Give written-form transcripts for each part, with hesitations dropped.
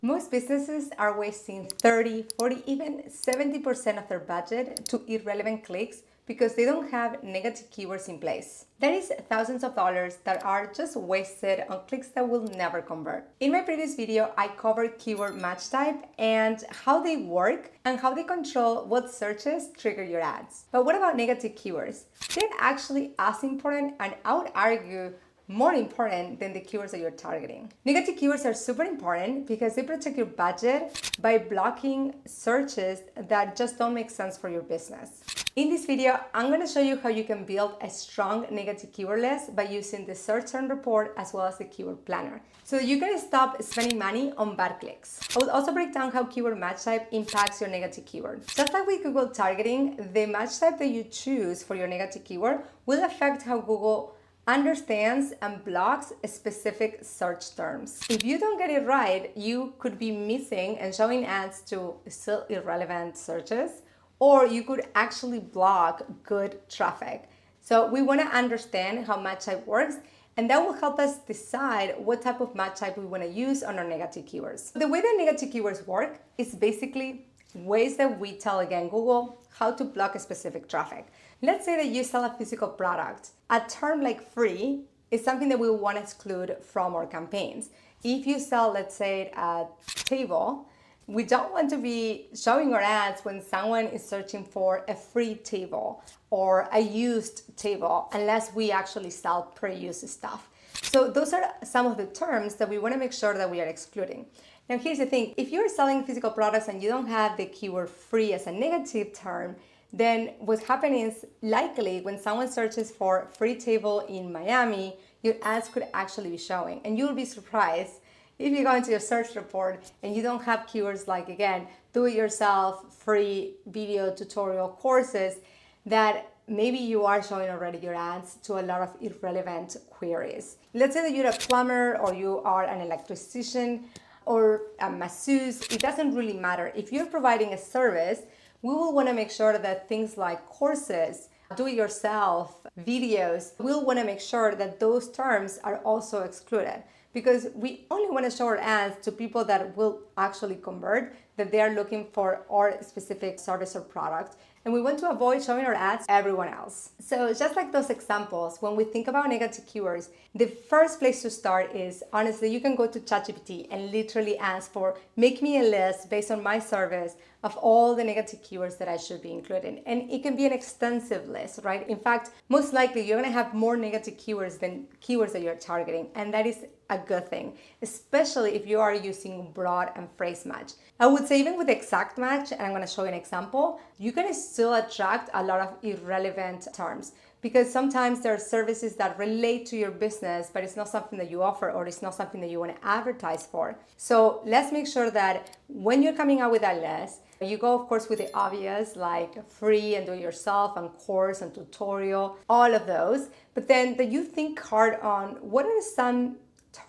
Most businesses are wasting 30, 40, even 70% of their budget to irrelevant clicks because they don't have negative keywords in place. That is thousands of dollars that are just wasted on clicks that will never convert. In my previous video, I covered keyword match type and how they work and how they control what searches trigger your ads. But what about negative keywords? They're actually as important, and I would argue more important than the keywords that you're targeting. Negative keywords are super important because they protect your budget by blocking searches that just don't make sense for your business. In this video, I'm going to show you how you can build a strong negative keyword list by using the search term report as well as the keyword planner. So you can stop spending money on bad clicks. I will also break down how keyword match type impacts your negative keyword. Just like with Google targeting, the match type that you choose for your negative keyword will affect how Google understands and blocks specific search terms. If you don't get it right, you could be missing and showing ads to still irrelevant searches, or you could actually block good traffic. So we want to understand how match type works, and that will help us decide what type of match type we want to use on our negative keywords. The way that negative keywords work is basically ways that we tell, again, Google how to block a specific traffic. Let's say that you sell a physical product. A term like free is something that we want to exclude from our campaigns. If you sell, let's say, a table, we don't want to be showing our ads when someone is searching for a free table or a used table, unless we actually sell pre-used stuff. So those are some of the terms that we want to make sure that we are excluding. Now here's the thing, if you're selling physical products and you don't have the keyword free as a negative term, then what's happening is likely when someone searches for free table in Miami, your ads could actually be showing. And you'll be surprised if you go into your search report and you don't have keywords like, again, do-it-yourself, free video tutorial courses, that maybe you are showing already your ads to a lot of irrelevant queries. Let's say that you're a plumber or you are an electrician or a masseuse. It doesn't really matter. If you're providing a service, we will want to make sure that things like courses, do-it-yourself, videos, we'll want to make sure that those terms are also excluded, because we only want to show our ads to people that will actually convert, that they are looking for our specific service or product. And we want to avoid showing our ads to everyone else. So just like those examples, when we think about negative keywords, the first place to start is, honestly, you can go to ChatGPT and literally ask for, make me a list based on my service of all the negative keywords that I should be including. And it can be an extensive list, right? In fact, most likely you're gonna have more negative keywords than keywords that you're targeting. And that is a good thing, especially if you are using broad and phrase match. I would say even with exact match, and I'm gonna show you an example, you can still attract a lot of irrelevant terms, because sometimes there are services that relate to your business, but it's not something that you offer or it's not something that you want to advertise for. So let's make sure that when you're coming out with that list, you go, of course, with the obvious, like free and do it yourself and course and tutorial, all of those. But then that you think hard on what are some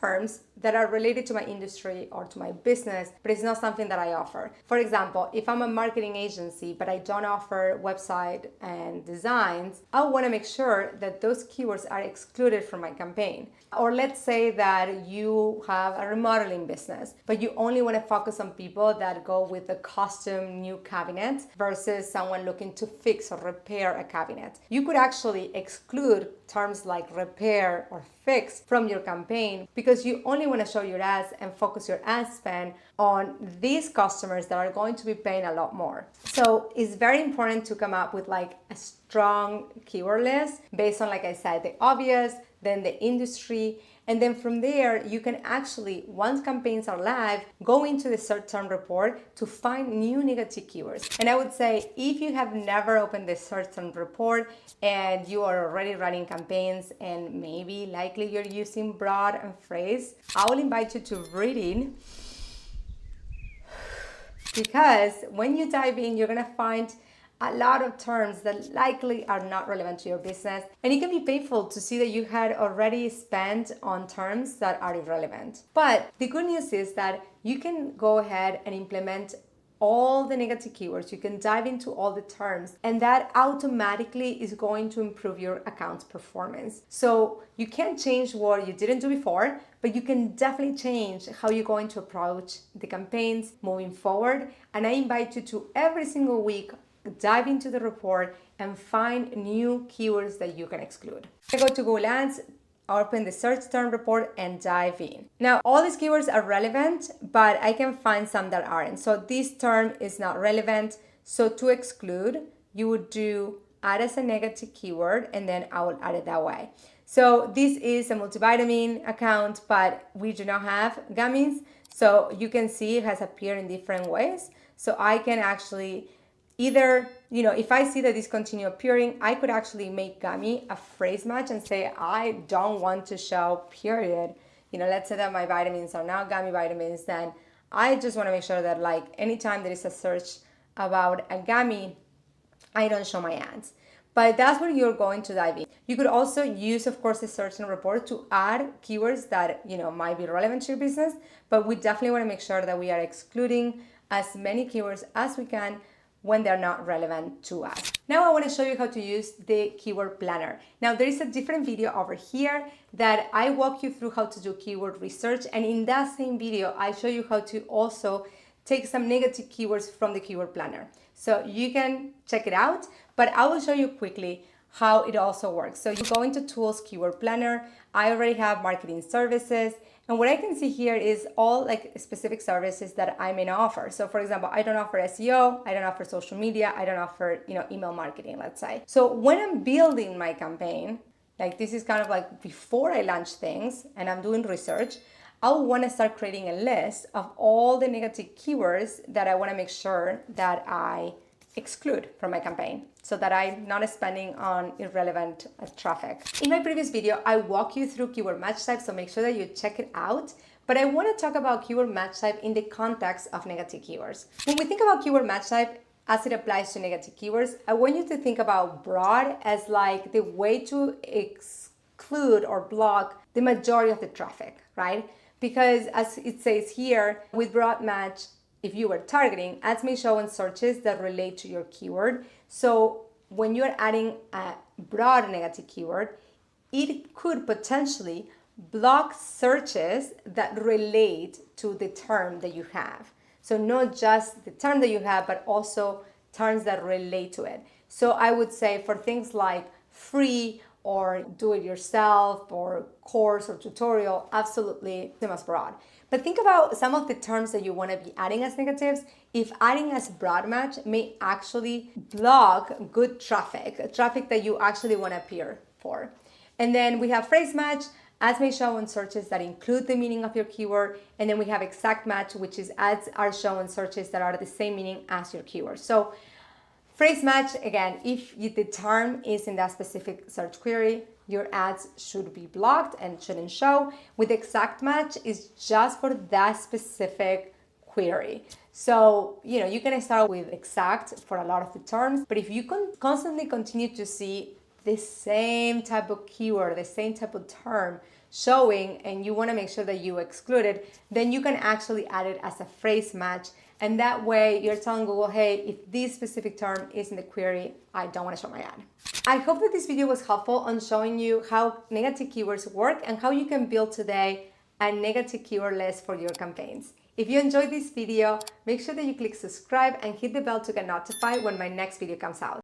terms that are related to my industry or to my business, but it's not something that I offer. For example, if I'm a marketing agency, but I don't offer website and designs, I want to make sure that those keywords are excluded from my campaign. Or let's say that you have a remodeling business, but you only want to focus on people that go with a custom new cabinet versus someone looking to fix or repair a cabinet. You could actually exclude terms like repair or fix from your campaign, because you only want to show your ads and focus your ad spend on these customers that are going to be paying a lot more. So it's very important to come up with like a strong keyword list based on, like I said, the obvious, then the industry, and then from there you can actually, once campaigns are live, go into the search term report to find new negative keywords. And I would say if you have never opened the search term report and you are already running campaigns and maybe likely you're using broad and phrase, I will invite you to reading, because when you dive in, you're gonna find a lot of terms that likely are not relevant to your business. And it can be painful to see that you had already spent on terms that are irrelevant. But the good news is that you can go ahead and implement all the negative keywords, you can dive into all the terms, and that automatically is going to improve your account's performance. So you can't change what you didn't do before, but you can definitely change how you're going to approach the campaigns moving forward. And I invite you to every single week dive into the report and find new keywords that you can exclude. I go to Google Ads, open the search term report and dive in. Now, all these keywords are relevant, but I can find some that aren't. So this term is not relevant. So to exclude, you would do add as a negative keyword, and then I will add it that way. So this is a multivitamin account, but we do not have gummies. So you can see it has appeared in different ways. So I can actually either, if I see that this continue appearing, I could actually make gummy a phrase match and say, I don't want to show period. Let's say that my vitamins are now gummy vitamins, then I just want to make sure that like anytime there is a search about a gummy, I don't show my ads. But that's where you're going to dive in. You could also use, of course, the search and report to add keywords that, might be relevant to your business, but we definitely want to make sure that we are excluding as many keywords as we can when they're not relevant to us. Now I want to show you how to use the keyword planner. Now there is a different video over here that I walk you through how to do keyword research, and in that same video I show you how to also take some negative keywords from the keyword planner. So you can check it out, but I will show you quickly how it also works. So you go into Tools, Keyword Planner. I already have marketing services. And what I can see here is all like specific services that I may not offer. So for example, I don't offer SEO, I don't offer social media, I don't offer, email marketing, let's say. So when I'm building my campaign, like this is kind of like before I launch things and I'm doing research, I'll want to start creating a list of all the negative keywords that I want to make sure that I exclude from my campaign so that I'm not spending on irrelevant traffic. In my previous video, I walk you through keyword match type, so make sure that you check it out. But I want to talk about keyword match type in the context of negative keywords. When we think about keyword match type as it applies to negative keywords, I want you to think about broad as like the way to exclude or block the majority of the traffic, right? Because as it says here, with broad match, if you were targeting, ads may show in searches that relate to your keyword. So when you're adding a broad negative keyword, it could potentially block searches that relate to the term that you have. So not just the term that you have, but also terms that relate to it. So I would say for things like free or do it yourself or course or tutorial, absolutely the most broad. But think about some of the terms that you want to be adding as negatives. If adding as broad match may actually block good traffic that you actually want to appear for. And then we have phrase match. Ads may show in searches that include the meaning of your keyword. And then we have exact match, which is ads are shown in searches that are the same meaning as your keyword. So phrase match, again, if the term is in that specific search query, your ads should be blocked and shouldn't show. With exact match, is just for that specific query. So, you can start with exact for a lot of the terms, but if you can constantly continue to see the same type of keyword, the same type of term showing, and you want to make sure that you exclude it, then you can actually add it as a phrase match. And that way you're telling Google, hey, if this specific term is in the query, I don't want to show my ad. I hope that this video was helpful on showing you how negative keywords work and how you can build today a negative keyword list for your campaigns. If you enjoyed this video, make sure that you click subscribe and hit the bell to get notified when my next video comes out.